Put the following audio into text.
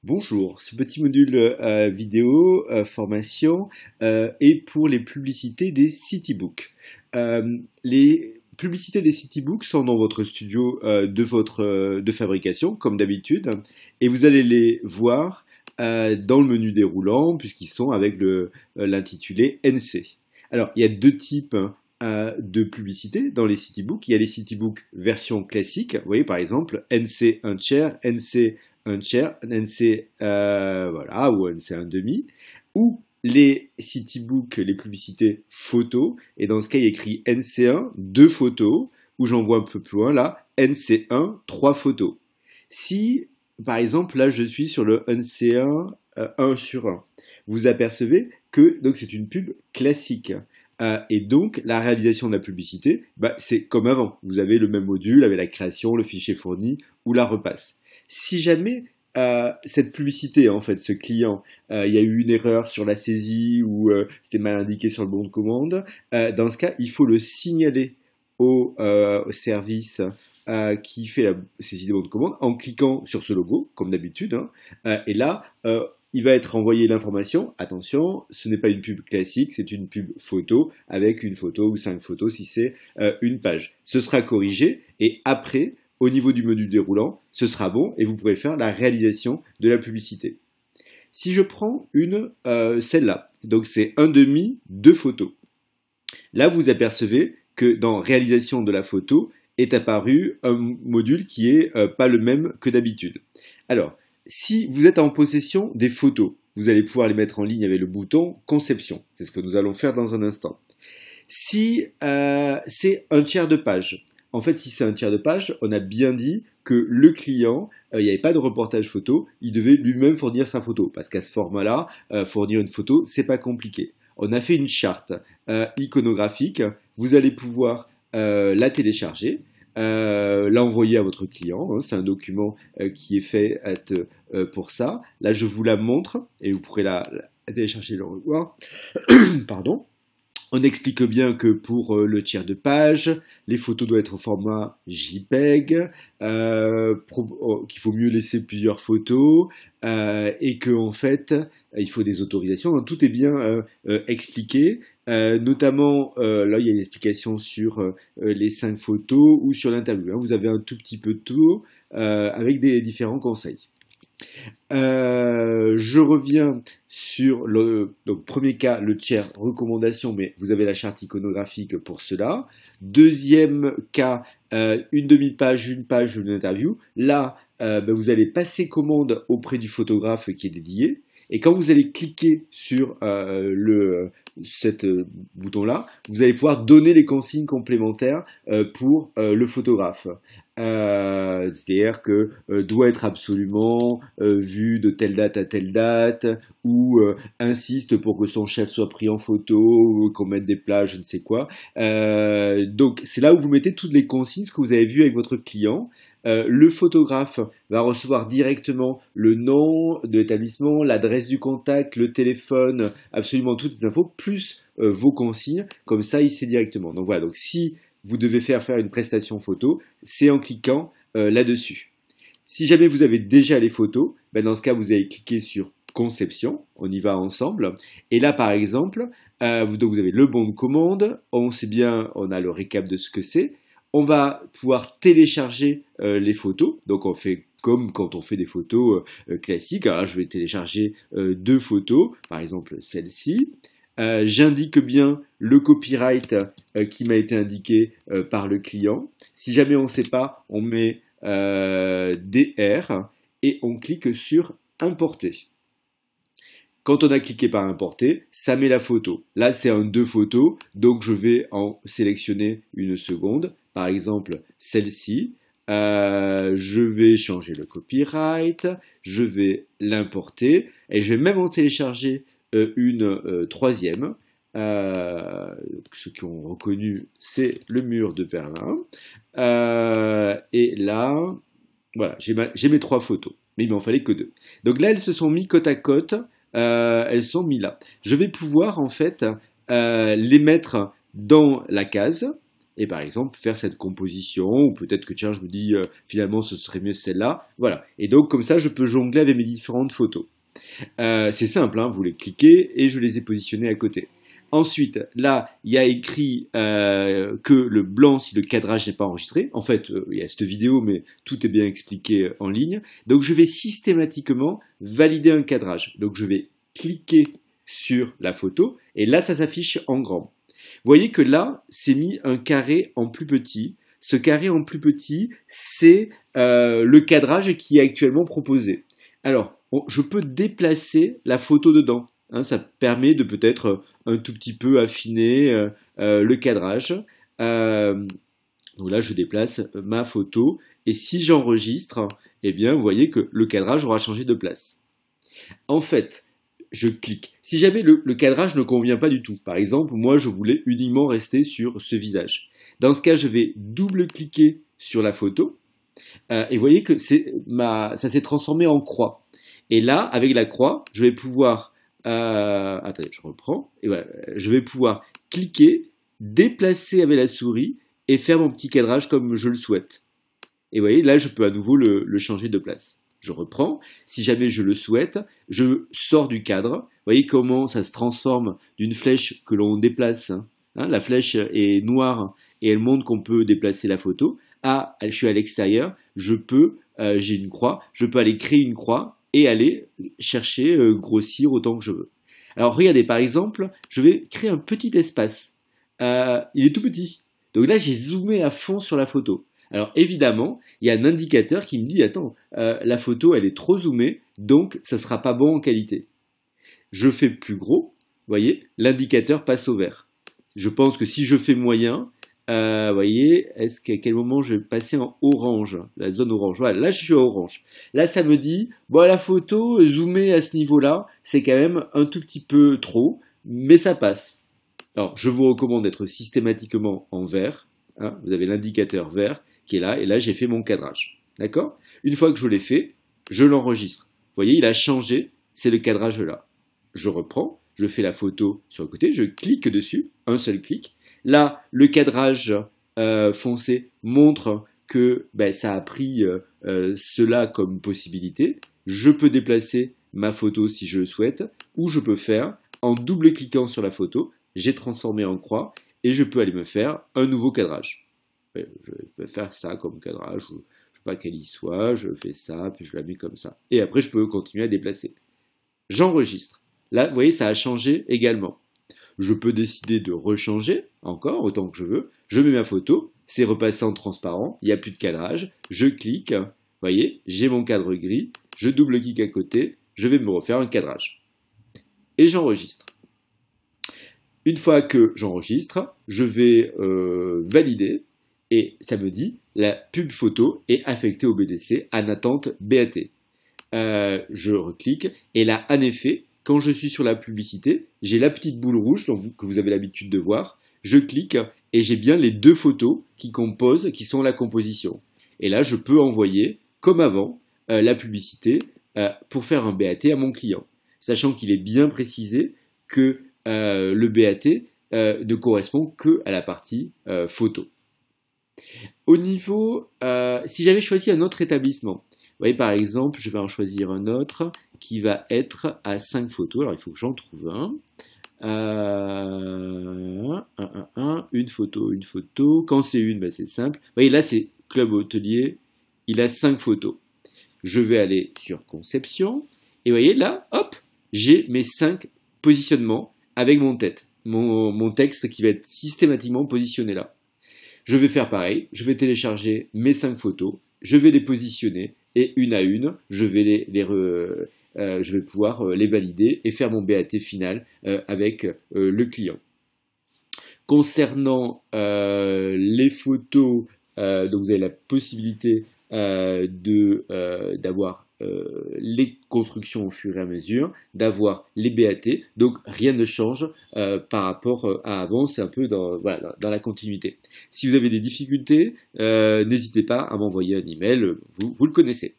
Bonjour, ce petit module vidéo formation est pour les publicités des Citybooks. Les publicités des Citybooks sont dans votre studio de fabrication, comme d'habitude, et vous allez les voir dans le menu déroulant, puisqu'ils sont avec l'intitulé NC. Alors, il y a deux types de publicité dans les Citybooks. Il y a les Citybooks version classique, vous voyez par exemple NC 1 tiers, NC 1 tiers, NC voilà, ou NC 1 demi, ou les Citybooks, les publicités photos, et dans ce cas il y a écrit NC1, 2 photos, ou j'en vois un peu plus loin là, NC1, 3 photos. Si par exemple là je suis sur le NC1 1 sur 1, vous apercevez que donc c'est une pub classique. Et donc, la réalisation de la publicité, c'est comme avant. Vous avez le même module avec la création, le fichier fourni ou la repasse. Si jamais cette publicité, en fait, ce client, il y a eu une erreur sur la saisie ou c'était mal indiqué sur le bon de commande, dans ce cas, il faut le signaler au service qui fait la saisie des bons de commande en cliquant sur ce logo, comme d'habitude. Et là, il va être envoyé l'information, attention, ce n'est pas une pub classique, c'est une pub photo, avec une photo ou 5 photos si c'est une page. Ce sera corrigé, et après, au niveau du menu déroulant, ce sera bon, et vous pourrez faire la réalisation de la publicité. Si je prends celle-là, donc c'est 1/2, 2 photos. Là, vous apercevez que dans réalisation de la photo, est apparu un module qui est pas le même que d'habitude. Alors, si vous êtes en possession des photos, vous allez pouvoir les mettre en ligne avec le bouton Conception. C'est ce que nous allons faire dans un instant. Si c'est un tiers de page, en fait, si c'est un tiers de page, on a bien dit que le client, il n'y avait pas de reportage photo, il devait lui-même fournir sa photo. Parce qu'à ce format-là, fournir une photo, c'est pas compliqué. On a fait une charte iconographique, vous allez pouvoir la télécharger. L'envoyer à votre client, c'est un document qui est fait pour ça. Là, je vous la montre et vous pourrez la télécharger et le revoir. Pardon. On explique bien que pour le tiers de page, les photos doivent être au format JPEG, qu'il faut mieux laisser plusieurs photos, et que en fait, il faut des autorisations. Donc, tout est bien expliqué. Notamment, là, il y a une explication sur les 5 photos ou sur l'interview. Vous avez un tout petit peu de tout avec des différents conseils. Je reviens sur donc premier cas, le tiers recommandation, mais vous avez la charte iconographique pour cela. Deuxième cas, une demi-page, une page, une interview. Là, vous allez passer commande auprès du photographe qui est dédié. Et quand vous allez cliquer sur cet bouton-là, vous allez pouvoir donner les consignes complémentaires pour le photographe. C'est-à-dire que doit être absolument vu de telle date à telle date, ou insiste pour que son chef soit pris en photo, ou qu'on mette des plages, je ne sais quoi. Donc c'est là où vous mettez toutes les consignes, ce que vous avez vu avec votre client. Le photographe va recevoir directement le nom de l'établissement, l'adresse du contact, le téléphone, absolument toutes les infos, plus vos consignes, comme ça il sait directement. Donc voilà, donc si vous devez faire une prestation photo, c'est en cliquant là-dessus. Si jamais vous avez déjà les photos, dans ce cas vous allez cliquer sur Conception, on y va ensemble, et là par exemple, vous avez le bon de commande, on sait bien, on a le récap de ce que c'est. On va pouvoir télécharger les photos, donc on fait comme quand on fait des photos classiques. Alors là, je vais télécharger 2 photos, par exemple celle-ci. J'indique bien le copyright qui m'a été indiqué par le client. Si jamais on ne sait pas, on met DR et on clique sur Importer. Quand on a cliqué par importer, ça met la photo. Là, c'est un 2 photos, donc je vais en sélectionner une seconde. Par exemple, celle-ci. Je vais changer le copyright, je vais l'importer, et je vais même en télécharger une troisième. Ceux qui ont reconnu, c'est le mur de Berlin. Et là, voilà, j'ai mes 3 photos, mais il m'en fallait que 2. Donc là, elles se sont mis côte à côte. Elles sont mises là. Je vais pouvoir en fait les mettre dans la case et par exemple faire cette composition, ou peut-être que tiens, je me dis finalement ce serait mieux celle-là, voilà. Et donc comme ça, je peux jongler avec mes différentes photos. C'est simple, hein, vous les cliquez et je les ai positionnés à côté. Ensuite, là, il y a écrit que le blanc si le cadrage n'est pas enregistré. En fait, il y a cette vidéo, mais tout est bien expliqué en ligne. Donc, je vais systématiquement valider un cadrage. Donc, je vais cliquer sur la photo et là, ça s'affiche en grand. Vous voyez que là, c'est mis un carré en plus petit. Ce carré en plus petit, c'est le cadrage qui est actuellement proposé. Alors, je peux déplacer la photo dedans. Hein, ça permet de peut-être un tout petit peu affiner le cadrage. Donc là, je déplace ma photo et si j'enregistre, eh bien, vous voyez que le cadrage aura changé de place. En fait, je clique. Si jamais le cadrage ne convient pas du tout, par exemple, moi, je voulais uniquement rester sur ce visage. Dans ce cas, je vais double-cliquer sur la photo et vous voyez que ça s'est transformé en croix. Et là, avec la croix, je vais pouvoir attendez, je reprends. Et voilà, je vais pouvoir cliquer, déplacer avec la souris et faire mon petit cadrage comme je le souhaite. Et vous voyez, là, je peux à nouveau le changer de place. Je reprends. Si jamais je le souhaite, je sors du cadre. Vous voyez comment ça se transforme d'une flèche que l'on déplace. Hein, la flèche est noire et elle montre qu'on peut déplacer la photo. Ah, je suis à l'extérieur. J'ai une croix. Je peux aller créer une croix et aller chercher, grossir autant que je veux. Alors regardez, par exemple, je vais créer un petit espace. Il est tout petit. Donc là, j'ai zoomé à fond sur la photo. Alors évidemment, il y a un indicateur qui me dit, attends, la photo, elle est trop zoomée, donc ça ne sera pas bon en qualité. Je fais plus gros, vous voyez, l'indicateur passe au vert. Je pense que si je fais moyen, vous voyez, est-ce qu'à quel moment je vais passer en orange, la zone orange. Voilà, là je suis à orange. Là ça me dit, bon la photo zoomée à ce niveau-là, c'est quand même un tout petit peu trop, mais ça passe. Alors je vous recommande d'être systématiquement en vert. Hein, vous avez l'indicateur vert qui est là, et là j'ai fait mon cadrage. D'accord? Une fois que je l'ai fait, je l'enregistre. Vous voyez, il a changé, c'est le cadrage là. Je reprends, je fais la photo sur le côté, je clique dessus, un seul clic. Là, le cadrage foncé montre que ça a pris cela comme possibilité. Je peux déplacer ma photo si je le souhaite, ou je peux faire, en double-cliquant sur la photo, j'ai transformé en croix, et je peux aller me faire un nouveau cadrage. Je vais faire ça comme cadrage, je ne sais pas quel il soit, je fais ça, puis je la mets comme ça. Et après, je peux continuer à déplacer. J'enregistre. Là, vous voyez, ça a changé également. Je peux décider de rechanger, encore, autant que je veux. Je mets ma photo, c'est repassé en transparent, il n'y a plus de cadrage. Je clique, vous voyez, j'ai mon cadre gris, je double-clique à côté, je vais me refaire un cadrage. Et j'enregistre. Une fois que j'enregistre, je vais valider, et ça me dit, la pub photo est affectée au BDC en attente BAT. Je reclique, et là, en effet, quand je suis sur la publicité, j'ai la petite boule rouge que vous avez l'habitude de voir. Je clique et j'ai bien les deux photos qui composent, qui sont la composition. Et là, je peux envoyer, comme avant, la publicité pour faire un BAT à mon client. Sachant qu'il est bien précisé que le BAT ne correspond qu'à la partie photo. Au niveau, si j'avais choisi un autre établissement, vous voyez, par exemple, je vais en choisir un autre qui va être à 5 photos. Alors, il faut que j'en trouve un. Une photo. Quand c'est une, c'est simple. Vous voyez, là, c'est Club Hôtelier. Il a 5 photos. Je vais aller sur Conception. Et vous voyez, là, hop, j'ai mes 5 positionnements avec mon texte qui va être systématiquement positionné là. Je vais faire pareil. Je vais télécharger mes 5 photos. Je vais les positionner. Et une à une, je vais je vais pouvoir les valider et faire mon BAT final avec le client. Concernant les photos, donc vous avez la possibilité d'avoir les constructions au fur et à mesure, d'avoir les BAT, donc rien ne change par rapport à avant, c'est un peu dans la continuité. Si vous avez des difficultés, n'hésitez pas à m'envoyer un email, vous le connaissez.